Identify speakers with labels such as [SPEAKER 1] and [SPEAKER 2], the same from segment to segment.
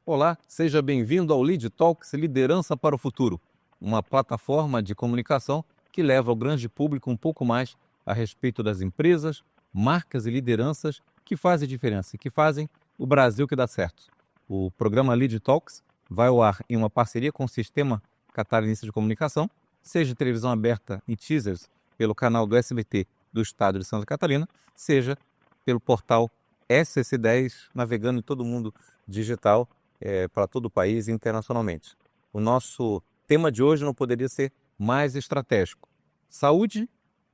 [SPEAKER 1] Olá, seja bem-vindo ao Lead Talks Liderança para o Futuro, uma plataforma de comunicação que leva ao grande público um pouco mais a respeito das empresas, marcas e lideranças que fazem diferença e que fazem o Brasil que dá certo. O programa Lead Talks vai ao ar em uma parceria com o Sistema Catarinense de Comunicação, seja televisão aberta em teasers pelo canal do SBT do Estado de Santa Catarina, seja pelo portal SC10, navegando em todo mundo digital, para todo o país e internacionalmente. O nosso tema de hoje não poderia ser mais estratégico: saúde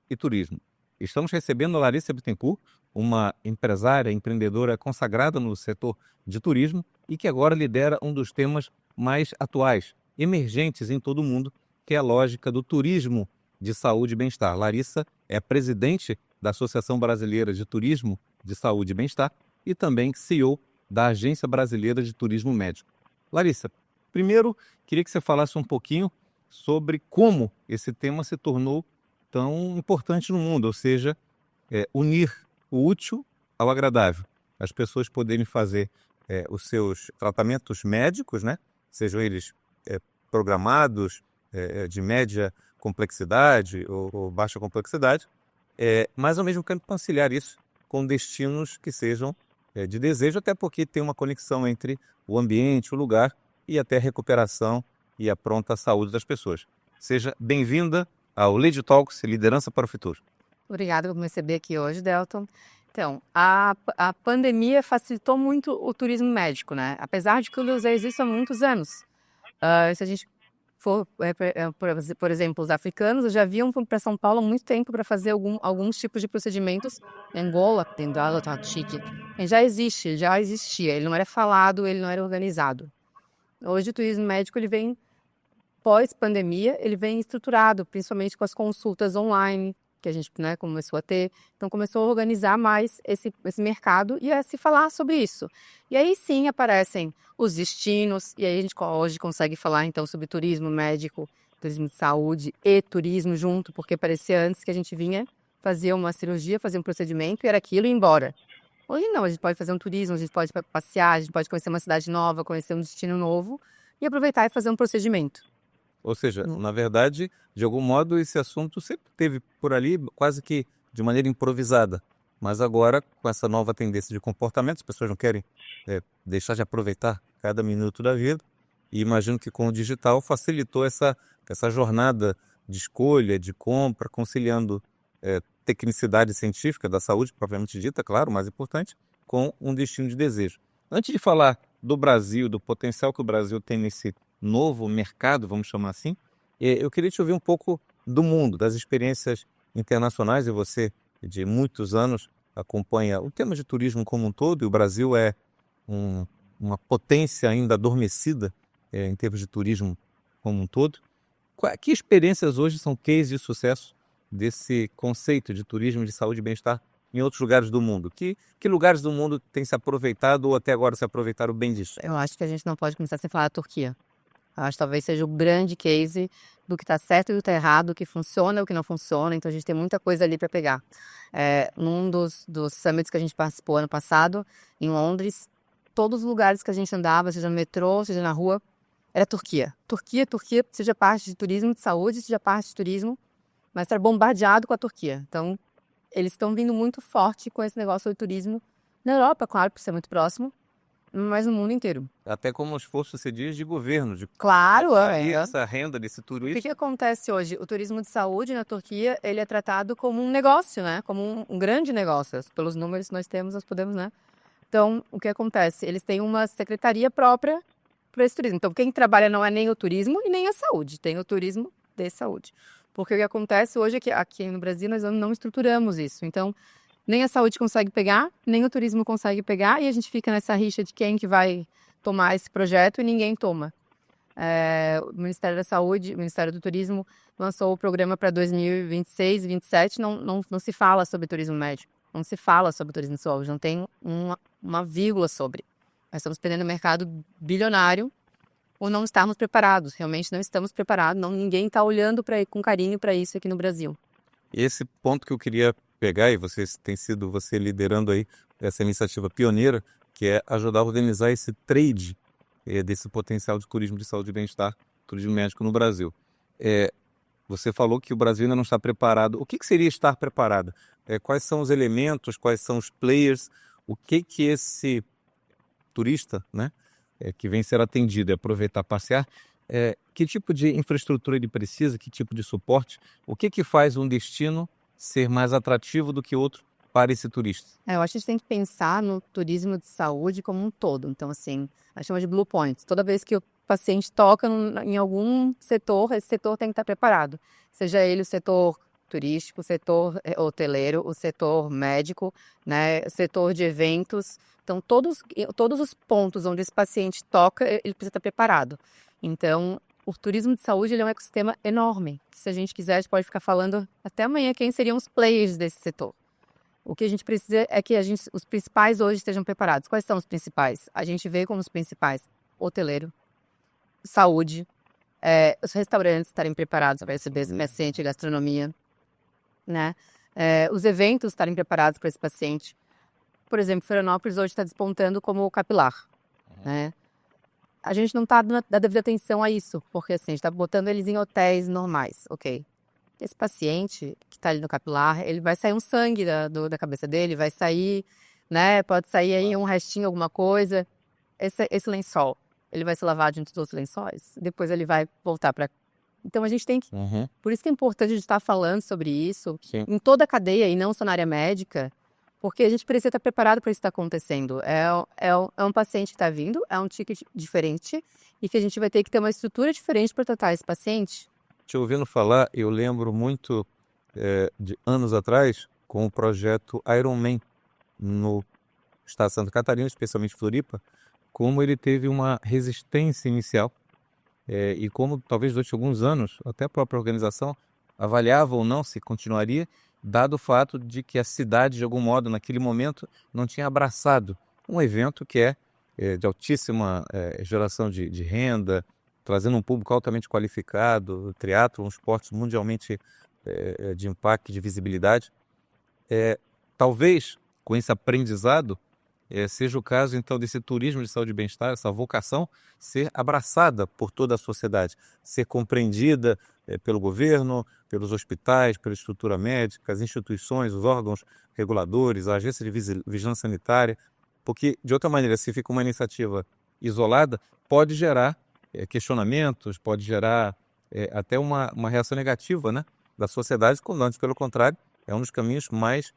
[SPEAKER 1] e turismo. Estamos recebendo a Larissa Bittencourt, uma empresária, empreendedora consagrada no setor de turismo e que agora lidera um dos temas mais atuais, emergentes em todo o mundo, que é a lógica do turismo de saúde e bem-estar. Larissa é a presidente da Associação Brasileira de Turismo de Saúde e Bem-Estar e também CEO da Agência Brasileira de Turismo Médico. Larissa, primeiro queria que você falasse um pouquinho sobre como esse tema se tornou tão importante no mundo, ou seja, unir o útil ao agradável. As pessoas poderem fazer os seus tratamentos médicos, né? Sejam eles programados, de média complexidade ou baixa complexidade, mas ao mesmo tempo conciliar isso com destinos que sejam de desejo, até porque tem uma conexão entre o ambiente, o lugar e até a recuperação e a pronta saúde das pessoas. Seja bem-vinda ao Lead Talks Liderança para o Futuro.
[SPEAKER 2] Obrigada por me receber aqui hoje, Delton. Então, a pandemia facilitou muito o turismo médico, né? Apesar de que ele já existe há muitos anos. Se a gente for, por exemplo, os africanos já vinham para São Paulo há muito tempo para fazer alguns tipos de procedimentos. Angola, Tendala, Chique. Já existia. Ele não era falado, ele não era organizado. Hoje o turismo médico ele vem pós-pandemia, ele vem estruturado, principalmente com as consultas online que a gente começou a ter. Então começou a organizar mais esse mercado e a se falar sobre isso. E aí sim aparecem os destinos, e aí a gente hoje consegue falar então sobre turismo médico, turismo de saúde e turismo junto, porque parecia antes que a gente vinha fazer uma cirurgia, fazer um procedimento e era aquilo e ir embora. Hoje não, a gente pode fazer um turismo, a gente pode passear, a gente pode conhecer uma cidade nova, conhecer um destino novo e aproveitar e fazer um procedimento.
[SPEAKER 1] Ou seja, na verdade, de algum modo, esse assunto sempre teve por ali quase que de maneira improvisada. Mas agora, com essa nova tendência de comportamento, as pessoas não querem deixar de aproveitar cada minuto da vida. E imagino que com o digital facilitou essa jornada de escolha, de compra, conciliando tecnicidade científica da saúde, propriamente dita, claro, mais importante, com um destino de desejo. Antes de falar do Brasil, do potencial que o Brasil tem nesse novo mercado, vamos chamar assim, eu queria te ouvir um pouco do mundo, das experiências internacionais, e você, de muitos anos, acompanha o tema de turismo como um todo, e o Brasil é uma potência ainda adormecida em termos de turismo como um todo. Que experiências hoje são cases de sucesso desse conceito de turismo de saúde e bem-estar em outros lugares do mundo? Que lugares do mundo têm se aproveitado ou até agora se aproveitaram bem disso?
[SPEAKER 2] Eu acho que a gente não pode começar sem falar da Turquia. Eu acho que talvez seja o grande case do que está certo e do que está errado, do que funciona e o que não funciona. Então a gente tem muita coisa ali para pegar. Num dos summits que a gente participou ano passado, em Londres, todos os lugares que a gente andava, seja no metrô, seja na rua, era Turquia. Turquia, seja parte de turismo de saúde, seja parte de turismo, mas era bombardeado com a Turquia. Então eles estão vindo muito forte com esse negócio do turismo. Na Europa, claro, por ser muito próximo, mas no mundo inteiro.
[SPEAKER 1] Até como esforço, você diz, de governo, de
[SPEAKER 2] claro,
[SPEAKER 1] essa renda desse turismo.
[SPEAKER 2] O que acontece hoje? O turismo de saúde na Turquia, ele é tratado como um negócio, né? Como um grande negócio. Pelos números que nós temos, nós podemos, né? Então, o que acontece? Eles têm uma secretaria própria para esse turismo. Então, quem trabalha não é nem o turismo e nem a saúde, tem o turismo de saúde. Porque o que acontece hoje é que aqui no Brasil nós não estruturamos isso. Então, nem a saúde consegue pegar, nem o turismo consegue pegar, e a gente fica nessa rixa de quem que vai tomar esse projeto e ninguém toma. O Ministério da Saúde, o Ministério do Turismo lançou o programa para 2026 e 2027, não se fala sobre turismo médico, não se fala sobre turismo de saúde, não tem uma vírgula sobre. Nós estamos perdendo um mercado bilionário ou não estarmos preparados, realmente não estamos preparados, ninguém está olhando com carinho para isso aqui no Brasil.
[SPEAKER 1] Esse ponto que eu queria pegar, e você liderando aí essa iniciativa pioneira, que é ajudar a organizar esse trade desse potencial de turismo de saúde e bem-estar, turismo médico no Brasil. Você falou que o Brasil ainda não está preparado. O que seria estar preparado? Quais são os elementos, quais são os players, o que esse turista, né, que vem ser atendido e aproveitar, passear, que tipo de infraestrutura ele precisa, que tipo de suporte, o que faz um destino ser mais atrativo do que outro para esse turista?
[SPEAKER 2] Eu acho que a gente tem que pensar no turismo de saúde como um todo. Então, assim, a gente chama de blue points. Toda vez que o paciente toca em algum setor, esse setor tem que estar preparado. Seja ele o setor turístico, o setor hoteleiro, o setor médico, né, o setor de eventos. Então, todos os pontos onde esse paciente toca, ele precisa estar preparado. Então, o turismo de saúde ele é um ecossistema enorme. Se a gente quiser, a gente pode ficar falando até amanhã quem seriam os players desse setor. O que a gente precisa é que os principais hoje estejam preparados. Quais são os principais? A gente vê como os principais: hoteleiro, saúde, os restaurantes estarem preparados para receber esse paciente, gastronomia, né? Os eventos estarem preparados para esse paciente. Por exemplo, Florianópolis hoje está despontando como capilar, né? A gente não está dando a devida atenção a isso, porque assim, a gente está botando eles em hotéis normais, ok? Esse paciente que está ali no capilar, ele vai sair um sangue da cabeça dele, vai sair, né? Pode sair aí um restinho, alguma coisa. Esse lençol, ele vai se lavar diante dos outros lençóis, depois ele vai voltar para. Então a gente tem que. Por isso que é importante a gente estar falando sobre isso em toda a cadeia e não só na área médica, porque a gente precisa estar preparado para isso estar acontecendo. É um paciente que está vindo, é um ticket diferente e que a gente vai ter que ter uma estrutura diferente para tratar esse paciente.
[SPEAKER 1] Te ouvindo falar, eu lembro muito de anos atrás com o projeto Ironman no estado de Santa Catarina, especialmente Floripa, como ele teve uma resistência inicial e como talvez durante alguns anos até a própria organização avaliava ou não se continuaria, dado o fato de que a cidade, de algum modo, naquele momento, não tinha abraçado um evento que é de altíssima geração de renda, trazendo um público altamente qualificado, triatlon, esportes mundialmente de impacto, de visibilidade. Talvez, com esse aprendizado, seja o caso, então, desse turismo de saúde e bem-estar, essa vocação, ser abraçada por toda a sociedade, ser compreendida pelo governo, pelos hospitais, pela estrutura médica, as instituições, os órgãos reguladores, a agência de vigilância sanitária, porque, de outra maneira, se fica uma iniciativa isolada, pode gerar questionamentos, pode gerar até uma reação negativa, né, da sociedade, quando antes, pelo contrário, é um dos caminhos mais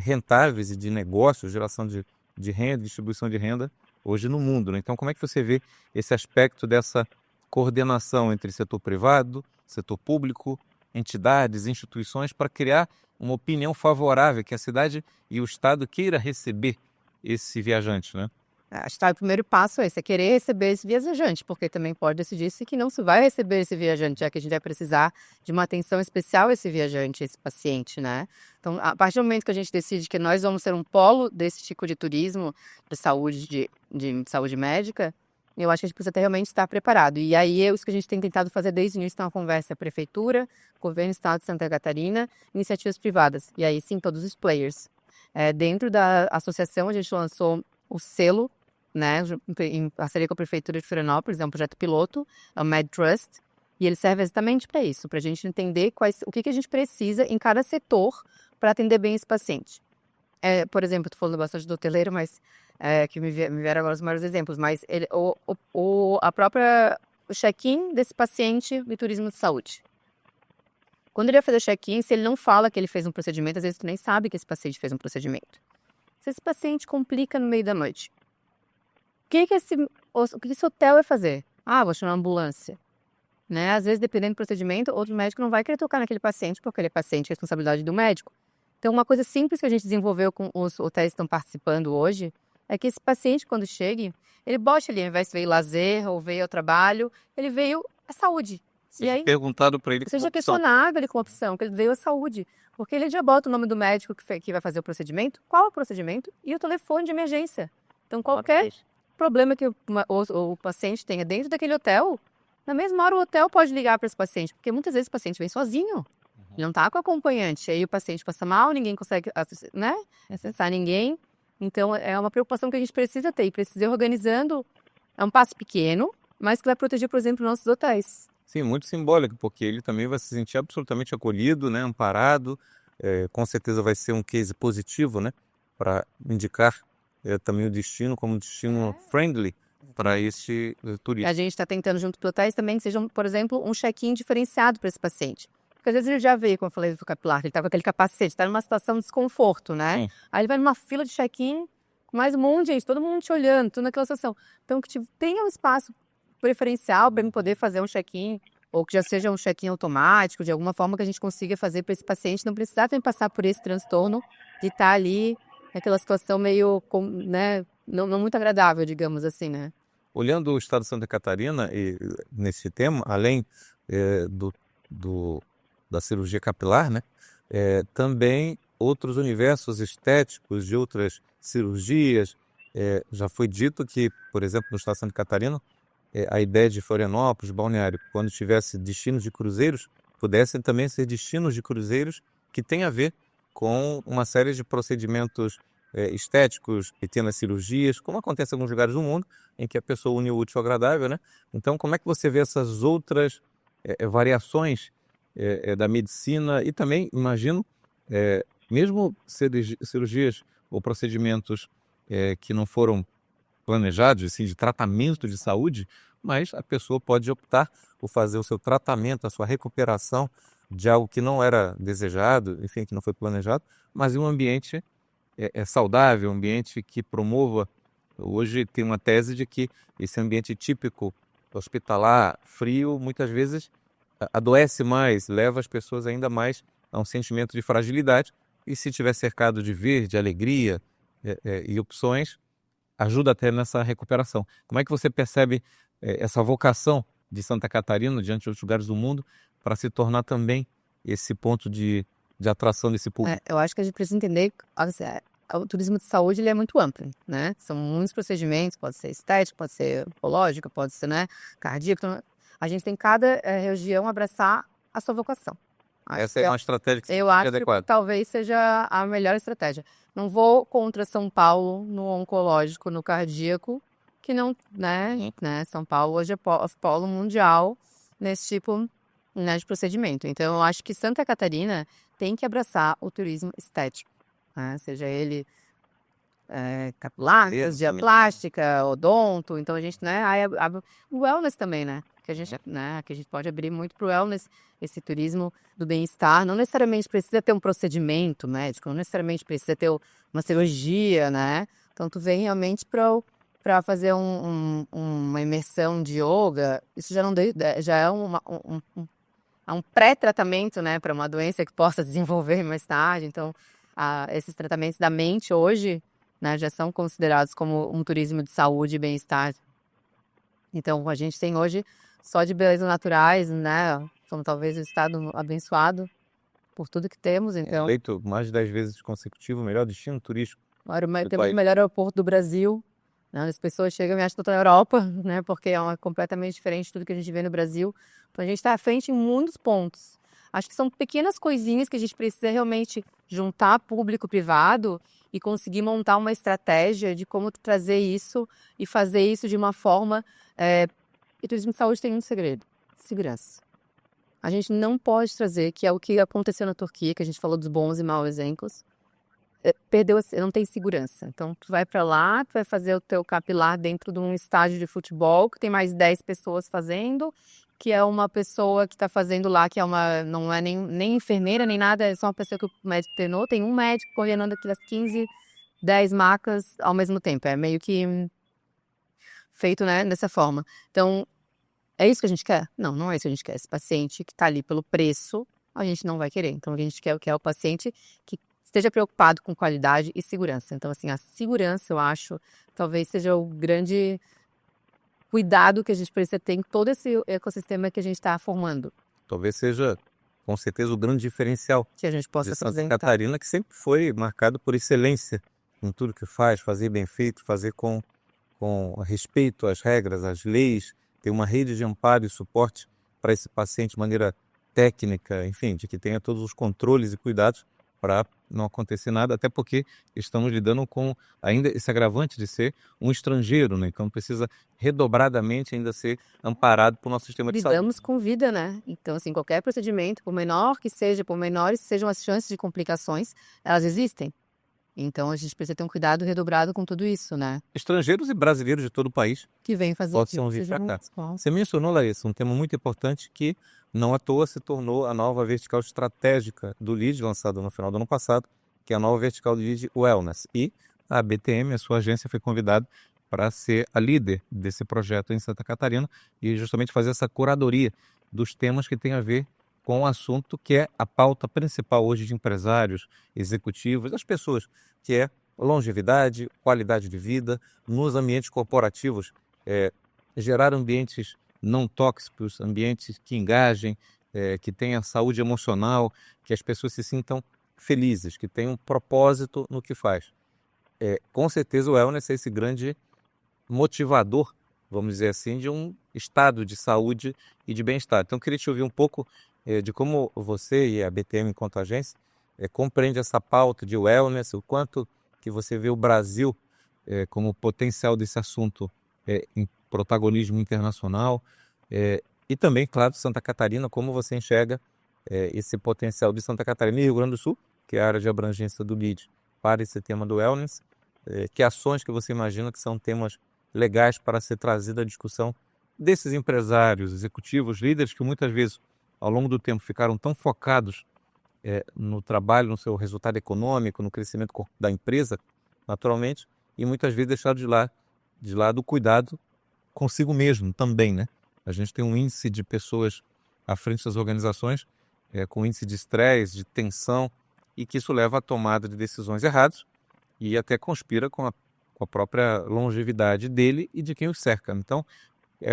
[SPEAKER 1] rentáveis e de negócio, geração de renda, distribuição de renda hoje no mundo, né? Então, como é que você vê esse aspecto dessa coordenação entre setor privado, setor público, entidades, instituições, para criar uma opinião favorável que a cidade e o Estado queira receber esse viajante, né?
[SPEAKER 2] Acho que o primeiro passo é esse, é querer receber esse viajante, porque também pode decidir-se que não se vai receber esse viajante, já que a gente vai precisar de uma atenção especial a esse viajante, esse paciente, né? Então, a partir do momento que a gente decide que nós vamos ser um polo desse tipo de turismo, de saúde, de saúde médica, eu acho que a gente precisa realmente estar preparado. E aí é isso que a gente tem tentado fazer desde o início, então, uma conversa prefeitura, governo do estado de Santa Catarina, iniciativas privadas, e aí sim, todos os players. Dentro da associação, a gente lançou o selo, né, em parceria com a Prefeitura de Florianópolis, é um projeto piloto, é o MedTrust, e ele serve exatamente para isso, para a gente entender o que a gente precisa em cada setor para atender bem esse paciente. Por exemplo, estou falando bastante do hoteleiro, mas que me vieram agora os maiores exemplos, mas o check-in desse paciente de turismo de saúde. Quando ele vai fazer check-in, se ele não fala que ele fez um procedimento, às vezes tu nem sabe que esse paciente fez um procedimento. Se esse paciente complica no meio da noite, o que esse hotel vai fazer? Vou chamar uma ambulância. Né? Às vezes, dependendo do procedimento, outro médico não vai querer tocar naquele paciente, porque ele é paciente, é responsabilidade do médico. Então, uma coisa simples que a gente desenvolveu com os hotéis que estão participando hoje, é que esse paciente, quando chegue, ele bote ali, ao invés de veio lazer ou veio ao trabalho, ele veio à saúde.
[SPEAKER 1] E aí, perguntado para ele
[SPEAKER 2] seja questionado ele com a opção, que ele veio à saúde. Porque ele já bota o nome do médico que vai fazer o procedimento, qual é o procedimento e o telefone de emergência. Então, qualquer problema que o paciente tenha dentro daquele hotel, na mesma hora o hotel pode ligar para esse paciente, porque muitas vezes o paciente vem sozinho, ele não está com acompanhante, aí o paciente passa mal, ninguém consegue, né, acessar ninguém. Então, é uma preocupação que a gente precisa ter e precisa ir organizando É um passo pequeno, mas que vai proteger, por exemplo, nossos hotéis.
[SPEAKER 1] Sim, muito simbólico, porque ele também vai se sentir absolutamente acolhido, né, amparado. Com certeza vai ser um case positivo, né, para indicar também o destino como um destino friendly para este
[SPEAKER 2] E a
[SPEAKER 1] turista.
[SPEAKER 2] gente está tentando, junto com hotéis, também que sejam, por exemplo, um check-in diferenciado para esse paciente. Porque às vezes ele já veio, como eu falei do capilar, ele está com aquele capacete, está numa situação de desconforto, né?
[SPEAKER 1] Sim.
[SPEAKER 2] Aí ele vai numa fila de check-in, com mais um monte de gente, todo mundo te olhando, tudo naquela situação. Então, que tenha um espaço preferencial para ele poder fazer um check-in, ou que já seja um check-in automático, de alguma forma que a gente consiga fazer para esse paciente não precisar também passar por esse transtorno de estar ali naquela situação meio, né, não muito agradável, digamos assim, né?
[SPEAKER 1] Olhando o estado de Santa Catarina e nesse tema, além da cirurgia capilar, né, também outros universos estéticos de outras cirurgias. Já foi dito que, por exemplo, no estado de Santa Catarina, a ideia de Florianópolis, Balneário, quando tivesse destinos de cruzeiros, pudessem também ser destinos de cruzeiros que têm a ver com uma série de procedimentos estéticos, pequenas cirurgias, como acontece em alguns lugares do mundo, em que a pessoa une o útil ao agradável, né? Então, como é que você vê essas outras variações da medicina e também, imagino, mesmo cirurgias ou procedimentos que não foram planejados, assim, de tratamento de saúde, mas a pessoa pode optar por fazer o seu tratamento, a sua recuperação de algo que não era desejado, enfim, que não foi planejado, mas em um ambiente saudável, um ambiente que promova. Hoje tem uma tese de que esse ambiente típico hospitalar, frio, muitas vezes adoece mais, leva as pessoas ainda mais a um sentimento de fragilidade, e se estiver cercado de verde, alegria e opções, ajuda até nessa recuperação. Como é que você percebe essa vocação de Santa Catarina diante de outros lugares do mundo para se tornar também esse ponto de atração desse público?
[SPEAKER 2] Eu acho que a gente precisa entender que o turismo de saúde ele é muito amplo, né? São muitos procedimentos, pode ser estético, pode ser oncológico, pode ser, né, cardíaco. Então, a gente tem cada região abraçar a sua vocação.
[SPEAKER 1] Essa é uma estratégia que você
[SPEAKER 2] Eu
[SPEAKER 1] acha
[SPEAKER 2] acho que
[SPEAKER 1] adequada.
[SPEAKER 2] talvez seja a melhor estratégia. Não vou contra São Paulo no oncológico, no cardíaco, que não, né? São Paulo hoje é polo mundial nesse tipo, né, de procedimento. Então, eu acho que Santa Catarina tem que abraçar o turismo estético, né? Seja ele capilar, cirurgia plástica, odonto. Então, a gente, né, aí abre o wellness também, né? Que a gente pode abrir muito para o wellness, esse turismo do bem-estar. Não necessariamente precisa ter um procedimento médico, não necessariamente precisa ter uma cirurgia, né? Então, tu vem realmente para fazer uma imersão de yoga. Isso já é um pré-tratamento, né, para uma doença que possa desenvolver mais tarde. Então, esses tratamentos da mente hoje, né, já são considerados como um turismo de saúde e bem-estar. Então, a gente tem hoje só de beleza naturais, né? Somos talvez o estado abençoado por tudo que temos. Então,
[SPEAKER 1] Eleito mais de 10 vezes consecutivo o melhor destino turístico do
[SPEAKER 2] temos
[SPEAKER 1] país.
[SPEAKER 2] o melhor aeroporto do Brasil, né? As pessoas chegam e acham que eu estou na Europa, né? Porque é completamente diferente de tudo que a gente vê no Brasil. Então, a gente está à frente em muitos pontos. Acho que são pequenas coisinhas que a gente precisa realmente juntar público-privado e conseguir montar uma estratégia de como trazer isso e fazer isso de uma forma... E turismo de saúde tem um segredo: segurança. A gente não pode trazer, que é o que aconteceu na Turquia, que a gente falou dos bons e maus exemplos, não tem segurança. Então, tu vai para lá, tu vai fazer o teu capilar dentro de um estádio de futebol, que tem mais 10 pessoas fazendo, que é uma pessoa que está fazendo lá, que não é nem enfermeira, nem nada, é só uma pessoa que o médico treinou, tem um médico coordenando aquelas 15, 10 macas ao mesmo tempo. É meio que feito, né, dessa forma. Então, é isso que a gente quer? Não, não é isso que a gente quer. Esse paciente que está ali pelo preço, a gente não vai querer. Então, a gente quer o paciente que esteja preocupado com qualidade e segurança. Então, assim, a segurança, eu acho, talvez seja o grande cuidado que a gente precisa ter em todo esse ecossistema que a gente está formando.
[SPEAKER 1] Talvez seja, com certeza, o grande diferencial
[SPEAKER 2] Que a gente possa
[SPEAKER 1] de Santa
[SPEAKER 2] apresentar.
[SPEAKER 1] Catarina, que sempre foi marcado por excelência em tudo que faz, fazer bem feito, fazer com respeito às regras, às leis, ter uma rede de amparo e suporte para esse paciente de maneira técnica, enfim, de que tenha todos os controles e cuidados para não acontecer nada, até porque estamos lidando com ainda esse agravante de ser um estrangeiro, né? Então precisa redobradamente ainda ser amparado por nosso sistema de saúde.
[SPEAKER 2] Lidamos com vida, né? Então, assim, qualquer procedimento, por menor que seja, por menores que sejam as chances de complicações, elas existem. Então, a gente precisa ter um cuidado redobrado com tudo isso, né?
[SPEAKER 1] Estrangeiros e brasileiros de todo o país
[SPEAKER 2] Que vem fazer
[SPEAKER 1] possam vir para cá. Você mencionou, Larissa, um tema muito importante que não à toa se tornou a nova vertical estratégica do LEAD, lançada no final do ano passado, que é a nova vertical do LEAD Wellness. E a BTM, a sua agência, foi convidada para ser a líder desse projeto em Santa Catarina e justamente fazer essa curadoria dos temas que tem a ver com o assunto que é a pauta principal hoje de empresários, executivos, das pessoas, que é longevidade, qualidade de vida, nos ambientes corporativos, gerar ambientes não tóxicos, ambientes que engajem, que tenham saúde emocional, que as pessoas se sintam felizes, que tenham um propósito no que faz. Com certeza o wellness é esse grande motivador, vamos dizer assim, de um estado de saúde e de bem-estar. Então, eu queria te ouvir um pouco de como você e a BTM, enquanto agência, compreende essa pauta de wellness, o quanto que você vê o Brasil como potencial desse assunto em protagonismo internacional, e também, claro, Santa Catarina, como você enxerga esse potencial de Santa Catarina e Rio Grande do Sul, que é a área de abrangência do LEAD, para esse tema do wellness, que ações que você imagina que são temas legais para ser trazida à discussão desses empresários, executivos, líderes que muitas vezes, ao longo do tempo, ficaram tão focados no trabalho, no seu resultado econômico, no crescimento da empresa, naturalmente, e muitas vezes deixaram de lado o cuidado consigo mesmo também, né? A gente tem um índice de pessoas à frente das organizações com índice de estresse, de tensão, e que isso leva à tomada de decisões erradas e até conspira com a própria longevidade dele e de quem o cerca. Então,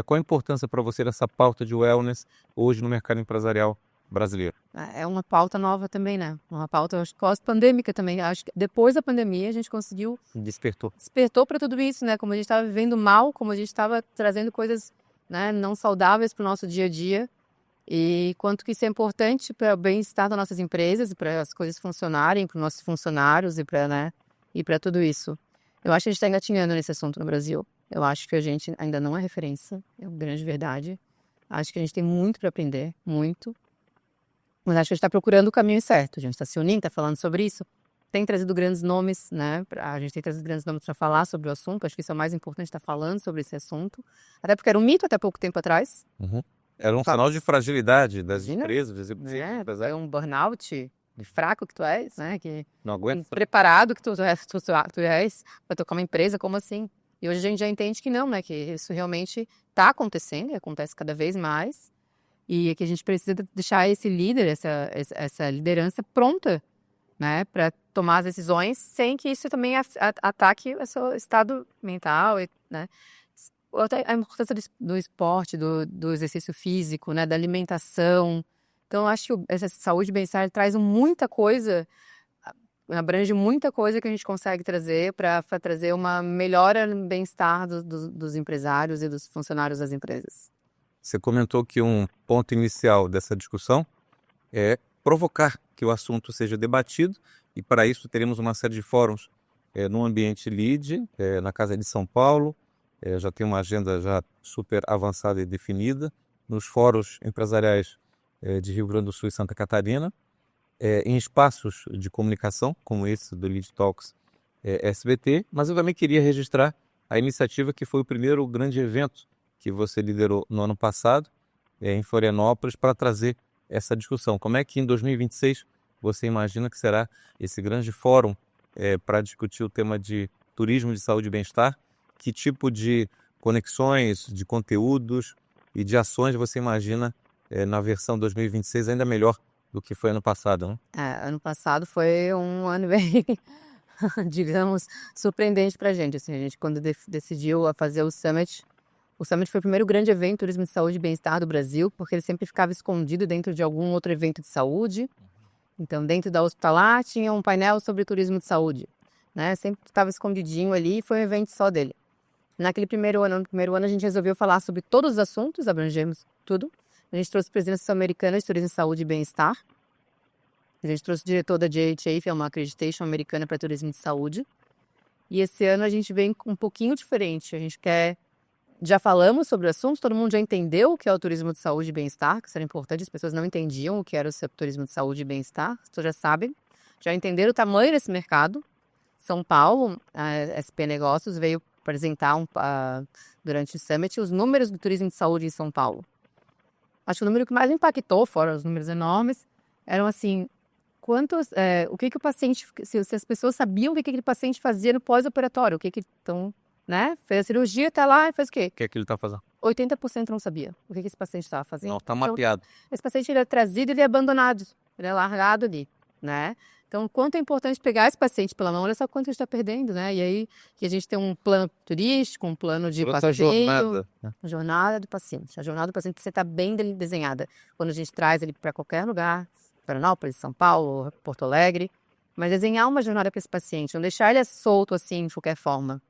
[SPEAKER 1] qual a importância para você dessa pauta de wellness hoje no mercado empresarial brasileiro?
[SPEAKER 2] É uma pauta nova também, né? Uma pauta pós-pandêmica também. Acho que depois da pandemia a gente conseguiu... Despertou para tudo isso, né? Como a gente estava vivendo mal, como a gente estava trazendo coisas, né, não saudáveis para o nosso dia a dia. E quanto que isso é importante para o bem-estar das nossas empresas, para as coisas funcionarem, para os nossos funcionários e para, né, e para tudo isso. Eu acho que a gente está engatinhando nesse assunto no Brasil. Eu acho que a gente ainda não é referência, é uma grande verdade. Acho que a gente tem muito para aprender, muito. Mas acho que a gente está procurando o caminho certo. A gente está se unindo, está falando sobre isso. Tem trazido grandes nomes, né? A gente tem trazido grandes nomes para falar sobre o assunto. Acho que isso é o mais importante, estar falando sobre esse assunto. Até porque era um mito até pouco tempo atrás.
[SPEAKER 1] Uhum. Era um sinal de fragilidade das empresas, dos
[SPEAKER 2] executivos. É um burnout de fraco que tu és, né? Que
[SPEAKER 1] não aguenta.
[SPEAKER 2] Preparado que tu és para tocar uma empresa, como assim? E hoje a gente já entende que não, né? Que isso realmente está acontecendo e acontece cada vez mais. E que a gente precisa deixar esse líder, essa liderança pronta, né? Para tomar as decisões sem que isso também ataque o seu estado mental, né? A importância do esporte, do exercício físico, né? Da alimentação. Então, eu acho que essa saúde e bem-estar traz muita coisa, abrange muita coisa que a gente consegue trazer para trazer uma melhora no bem-estar dos empresários e dos funcionários das empresas.
[SPEAKER 1] Você comentou que um ponto inicial dessa discussão é provocar que o assunto seja debatido, e para isso teremos uma série de fóruns no ambiente LEAD, na Casa de São Paulo, já tem uma agenda já super avançada e definida, nos fóruns empresariais de Rio Grande do Sul e Santa Catarina, em espaços de comunicação, como esse do LEAD Talks SBT, mas eu também queria registrar a iniciativa que foi o primeiro grande evento que você liderou no ano passado, em Florianópolis, para trazer essa discussão. Como é que em 2026 você imagina que será esse grande fórum para discutir o tema de turismo de saúde e bem-estar? Que tipo de conexões, de conteúdos e de ações você imagina na versão 2026 ainda melhor do que foi ano passado, né?
[SPEAKER 2] Ano passado foi um ano bem, digamos, surpreendente para a gente. Assim, a gente, quando decidiu fazer o Summit foi o primeiro grande evento de turismo de saúde e bem-estar do Brasil, porque ele sempre ficava escondido dentro de algum outro evento de saúde. Então, dentro da Hospitalar, tinha um painel sobre turismo de saúde, né? Sempre estava escondidinho ali e foi um evento só dele. No primeiro ano, a gente resolveu falar sobre todos os assuntos, abrangemos tudo. A gente trouxe presidência sul-americana de turismo, saúde e bem-estar. A gente trouxe o diretor da JHA, que é uma accreditation americana para turismo de saúde. E esse ano a gente vem um pouquinho diferente. A gente quer... Já falamos sobre o assunto, todo mundo já entendeu o que é o turismo de saúde e bem-estar, que isso era importante, as pessoas não entendiam o que era o turismo de saúde e bem-estar, vocês já sabem, já entenderam o tamanho desse mercado. São Paulo, a SP Negócios veio apresentar durante o Summit os números do turismo de saúde em São Paulo. Acho que o número que mais impactou, fora os números enormes, eram assim, o que o paciente, se as pessoas sabiam o que aquele paciente fazia no pós-operatório, então, né, fez a cirurgia, tá lá e fez o quê?
[SPEAKER 1] O que é que ele está fazendo?
[SPEAKER 2] 80% não sabia o que esse paciente estava fazendo.
[SPEAKER 1] Não, está
[SPEAKER 2] Então,
[SPEAKER 1] mapeado.
[SPEAKER 2] esse paciente ele é trazido, ele é abandonado, ele é largado ali, né? Então, quanto é importante pegar esse paciente pela mão, olha só quanto a gente está perdendo, né? E aí, que a gente tem um plano turístico, um plano de
[SPEAKER 1] Toda essa
[SPEAKER 2] passeio,
[SPEAKER 1] jornada.
[SPEAKER 2] jornada do paciente. A jornada do paciente precisa estar bem desenhada. Quando a gente traz ele para qualquer lugar, Florianópolis, São Paulo, Porto Alegre, mas desenhar uma jornada para esse paciente, não deixar ele solto assim, de qualquer forma.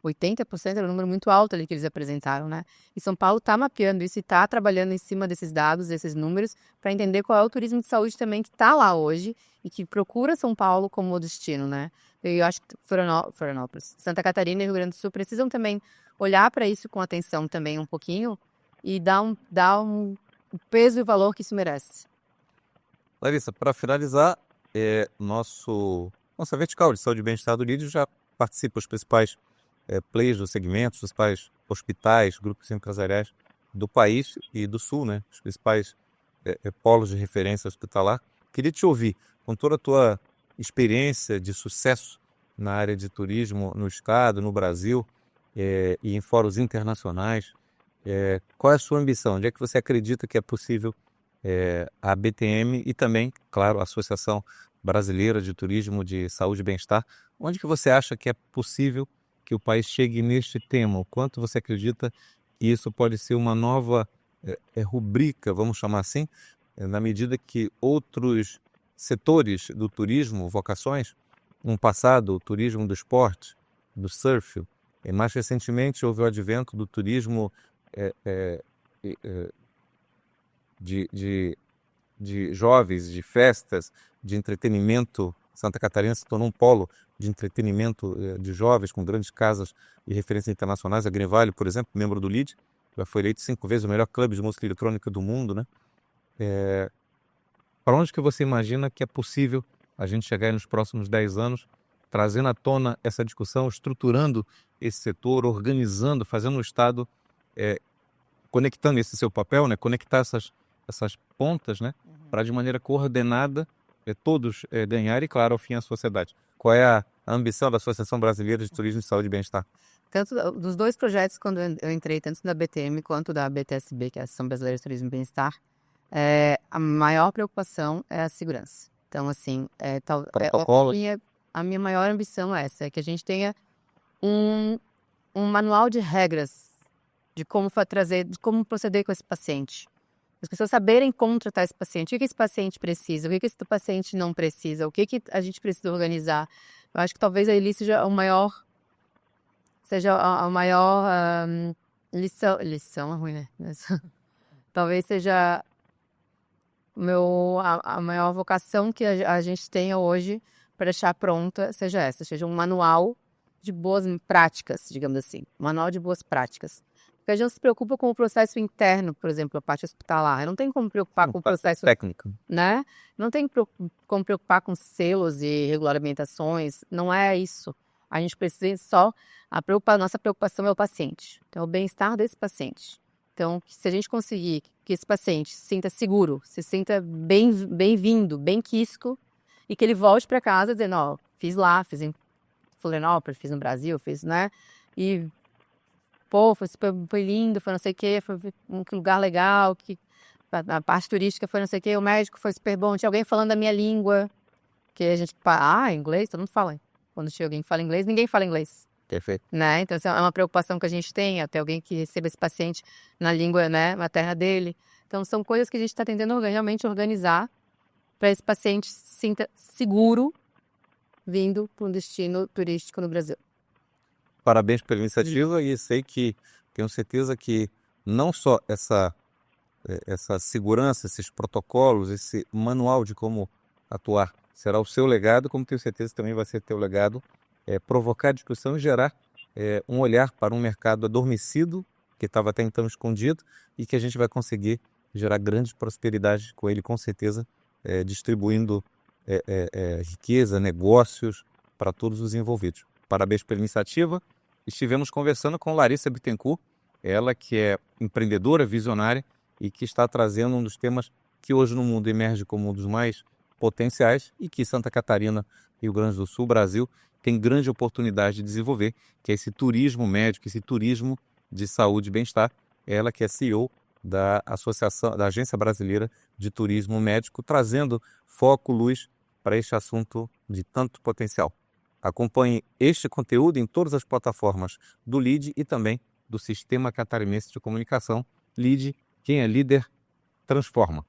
[SPEAKER 2] 80% era um número muito alto ali que eles apresentaram, né? E São Paulo está mapeando isso e está trabalhando em cima desses dados, desses números, para entender qual é o turismo de saúde também que está lá hoje e que procura São Paulo como destino, né? Eu acho que Florianópolis, Santa Catarina e Rio Grande do Sul precisam também olhar para isso com atenção também um pouquinho e dar um peso e valor que isso merece.
[SPEAKER 1] Larissa, para finalizar, nossa vertical de saúde e bem-estar do Lídio já participa os principais players do segmento, os principais hospitais, grupos empresariais do país e do Sul, né? Os principais polos de referência hospitalar. Queria te ouvir, com toda a tua experiência de sucesso na área de turismo no estado, no Brasil e em fóruns internacionais, qual é a sua ambição? Onde é que você acredita que é possível a BTM e também, claro, a Associação Brasileira de Turismo de Saúde e Bem-Estar, onde que você acha que é possível que o país chegue neste tema? O quanto você acredita que isso pode ser uma nova rubrica, vamos chamar assim, na medida que outros setores do turismo, vocações, no passado, o turismo do esporte, do surf, e mais recentemente houve o advento do turismo de jovens, de festas, de entretenimento. Santa Catarina se tornou um polo de entretenimento de jovens, com grandes casas e referências internacionais. A Green Valley, por exemplo, membro do LEED, já foi eleito 5 vezes o melhor clube de música eletrônica do mundo, né? Para onde que você imagina que é possível a gente chegar aí nos próximos 10 anos, trazendo à tona essa discussão, estruturando esse setor, organizando, fazendo o Estado, conectando esse seu papel, né? Conectar essas pontas, né? Para de maneira coordenada todos ganharem e, claro, ao fim a sociedade. Qual é a ambição da Associação Brasileira de Turismo de Saúde e Bem-Estar?
[SPEAKER 2] Tanto dos dois projetos, quando eu entrei, tanto da BTM quanto da BTSB, que é a Associação Brasileira de Turismo e Bem-Estar, a maior preocupação é a segurança. Então, assim, a minha maior ambição é essa, é que a gente tenha um manual de regras de como proceder com esse paciente. As pessoas saberem como tratar esse paciente, o que esse paciente precisa, o que esse paciente não precisa, o que a gente precisa organizar. Eu acho que talvez ali seja a maior lição é ruim, né? Talvez seja a maior vocação que a gente tenha hoje para deixar pronta, seja um manual de boas práticas, digamos assim, manual de boas práticas. Porque a gente não se preocupa com o processo interno, por exemplo, a parte hospitalar. Não tem como preocupar com o processo
[SPEAKER 1] técnico,
[SPEAKER 2] né? Não tem como preocupar com selos e regulamentações. Não é isso. A gente precisa nossa preocupação é o paciente. Então, é o bem-estar desse paciente. Então, se a gente conseguir que esse paciente se sinta seguro, se sinta bem-vindo, bem-quisco, e que ele volte para casa dizendo, ó, fiz em Florianópolis, fiz no Brasil, né? E pô, foi lindo, foi não sei o quê, foi um lugar legal, a parte turística foi não sei o quê, o médico foi super bom, tinha alguém falando a minha língua, que a gente, inglês, todo mundo fala. Quando chega alguém que fala inglês, ninguém fala inglês.
[SPEAKER 1] Perfeito.
[SPEAKER 2] Né? Então, é uma preocupação que a gente tem, até alguém que receba esse paciente na língua, né, materna dele. Então, são coisas que a gente está tentando realmente organizar para esse paciente se sinta seguro vindo para um destino turístico no Brasil.
[SPEAKER 1] Parabéns pela iniciativa e tenho certeza que não só essa essa segurança, esses protocolos, esse manual de como atuar, será o seu legado, como tenho certeza também vai ser teu legado, provocar discussão e gerar um olhar para um mercado adormecido, que estava até então escondido, e que a gente vai conseguir gerar grande prosperidade com ele, com certeza, distribuindo riqueza, negócios para todos os envolvidos. Parabéns pela iniciativa. Estivemos conversando com Larissa Bittencourt, ela que é empreendedora, visionária e que está trazendo um dos temas que hoje no mundo emerge como um dos mais potenciais e que Santa Catarina, Rio Grande do Sul, Brasil, tem grande oportunidade de desenvolver, que é esse turismo médico, esse turismo de saúde e bem-estar. Ela que é CEO da Associação, da Agência Brasileira de Turismo Médico, trazendo foco, luz para este assunto de tanto potencial. Acompanhe este conteúdo em todas as plataformas do LEAD e também do Sistema Catarinense de Comunicação. LEAD, quem é líder, transforma.